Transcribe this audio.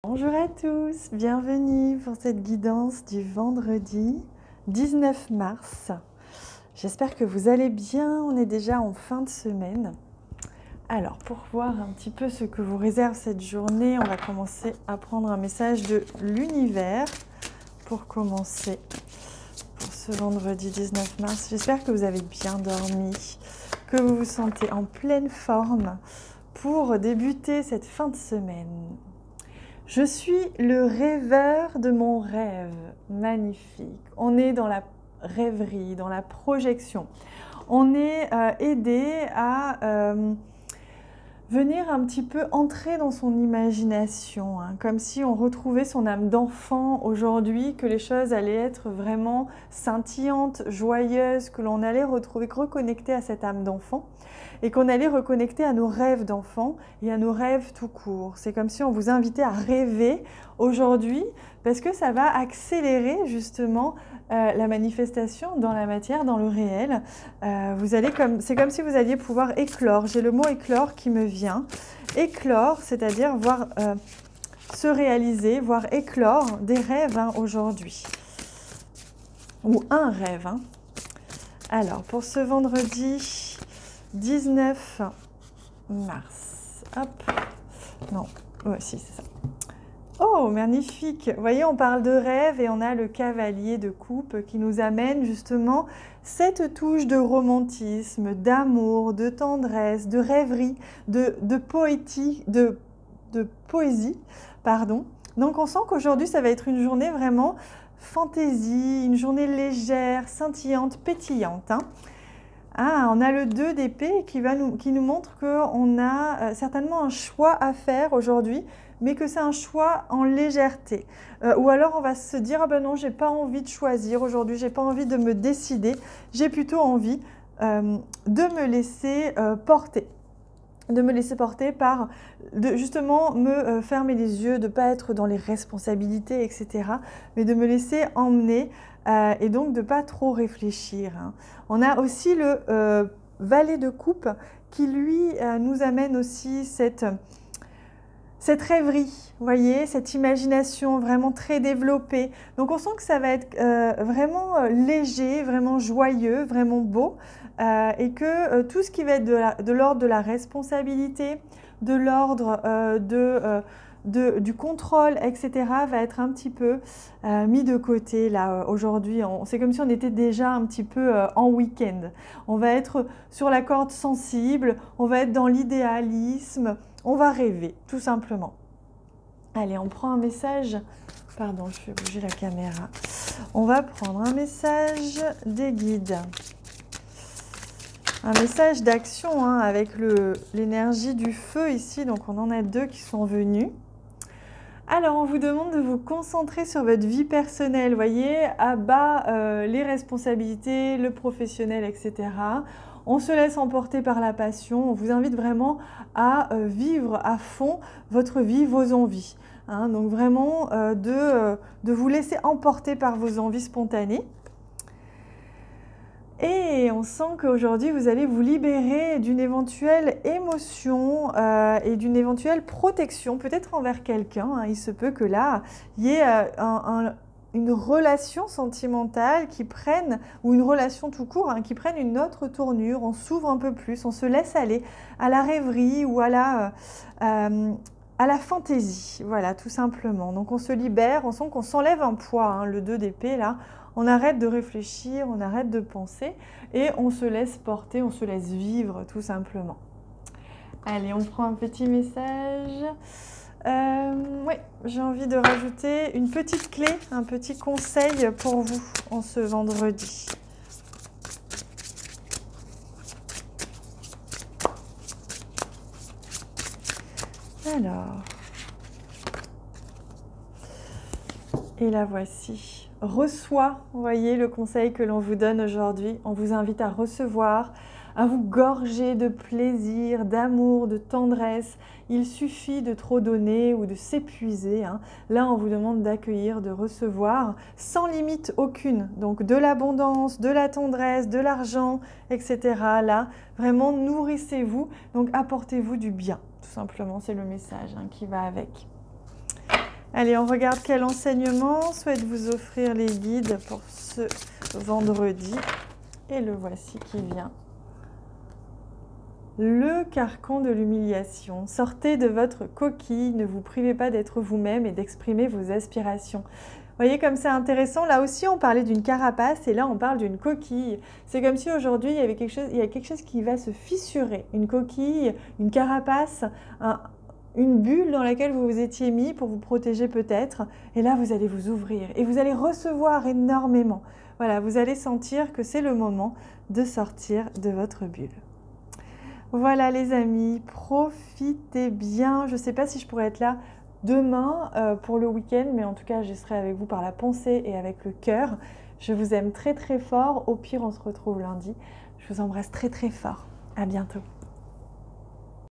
Bonjour à tous, bienvenue pour cette guidance du vendredi 19 mars. J'espère que vous allez bien, on est déjà en fin de semaine. Alors, pour voir un petit peu ce que vous réserve cette journée, on va commencer à prendre un message de l'univers pour commencer pour ce vendredi 19 mars. J'espère que vous avez bien dormi, que vous vous sentez en pleine forme pour débuter cette fin de semaine. Je suis le rêveur de mon rêve. Magnifique. On est dans la rêverie, dans la projection. On est aidé à venir un petit peu entrer dans son imagination, hein, comme si on retrouvait son âme d'enfant aujourd'hui, que les choses allaient être vraiment scintillantes, joyeuses, que l'on allait reconnecter à cette âme d'enfant et qu'on allait reconnecter à nos rêves d'enfant et à nos rêves tout court. C'est comme si on vous invitait à rêver aujourd'hui parce que ça va accélérer justement la manifestation dans la matière, dans le réel. C'est comme si vous alliez pouvoir éclore. J'ai le mot éclore qui me vient. Éclore, c'est-à-dire voir se réaliser, voir éclore des rêves aujourd'hui. Ou un rêve. Hein. Alors, pour ce vendredi 19 mars. Hop. Non, ouais, si, c'est ça. Oh, magnifique! Vous voyez, on parle de rêve et on a le cavalier de coupe qui nous amène justement cette touche de romantisme, d'amour, de tendresse, de rêverie, de poésie. Pardon. Donc on sent qu'aujourd'hui, ça va être une journée vraiment fantaisie, une journée légère, scintillante, pétillante. Hein. Ah, on a le 2 d'épée qui nous montre qu'on a certainement un choix à faire aujourd'hui, mais que c'est un choix en légèreté. Ou alors on va se dire, ah ben non, j'ai pas envie de choisir aujourd'hui, j'ai pas envie de me décider, j'ai plutôt envie de me laisser porter. De me laisser porter par, justement me fermer les yeux, de ne pas être dans les responsabilités, etc. Mais de me laisser emmener et donc de ne pas trop réfléchir. Hein. On a aussi le valet de coupe qui lui nous amène aussi cette rêverie, vous voyez, cette imagination vraiment très développée. Donc on sent que ça va être vraiment léger, vraiment joyeux, vraiment beau. Et que tout ce qui va être de l'ordre de la responsabilité, de l'ordre du contrôle, etc., va être un petit peu mis de côté là aujourd'hui. C'est comme si on était déjà un petit peu en week-end. On va être sur la corde sensible, on va être dans l'idéalisme, on va rêver, tout simplement. Allez, on prend un message. Pardon, je fais bouger la caméra. On va prendre un message des guides. Un message d'action hein, avec l'énergie du feu ici, donc on en a 2 qui sont venus. Alors on vous demande de vous concentrer sur votre vie personnelle, voyez, à bas les responsabilités, le professionnel, etc. On se laisse emporter par la passion, on vous invite vraiment à vivre à fond votre vie, vos envies. Hein, donc vraiment de vous laisser emporter par vos envies spontanées. Et on sent qu'aujourd'hui, vous allez vous libérer d'une éventuelle émotion et d'une éventuelle protection, peut-être envers quelqu'un. Hein. Il se peut que là, il y ait une relation sentimentale qui prenne, ou une relation tout court, hein, qui prenne une autre tournure. On s'ouvre un peu plus, on se laisse aller à la rêverie ou à la fantaisie. Voilà, tout simplement. Donc on se libère, on sent qu'on s'enlève un poids, hein, le 2 d'épée là. On arrête de réfléchir, on arrête de penser et on se laisse porter, on se laisse vivre tout simplement. Allez, on prend un petit message. Oui, j'ai envie de rajouter une petite clé, un petit conseil pour vous en ce vendredi. Alors, et la voici. Reçois, vous voyez le conseil que l'on vous donne aujourd'hui. On vous invite à recevoir, à vous gorger de plaisir, d'amour, de tendresse. Il suffit de trop donner ou de s'épuiser. Hein. Là, on vous demande d'accueillir, de recevoir sans limite aucune. Donc de l'abondance, de la tendresse, de l'argent, etc. Là, vraiment nourrissez-vous. Donc apportez-vous du bien, tout simplement. C'est le message hein, qui va avec. Allez, on regarde quel enseignement souhaite vous offrir les guides pour ce vendredi. Et le voici qui vient. Le carcan de l'humiliation. Sortez de votre coquille, ne vous privez pas d'être vous-même et d'exprimer vos aspirations. Vous voyez comme c'est intéressant, là aussi on parlait d'une carapace et là on parle d'une coquille. C'est comme si aujourd'hui il y a quelque chose qui va se fissurer, une coquille, une carapace, une bulle dans laquelle vous vous étiez mis pour vous protéger peut-être. Et là vous allez vous ouvrir et vous allez recevoir énormément. Voilà, vous allez sentir que c'est le moment de sortir de votre bulle. Voilà les amis, profitez bien. Je ne sais pas si je pourrais être là demain pour le week-end, mais en tout cas, je serai avec vous par la pensée et avec le cœur. Je vous aime très très fort. Au pire, on se retrouve lundi. Je vous embrasse très très fort. À bientôt.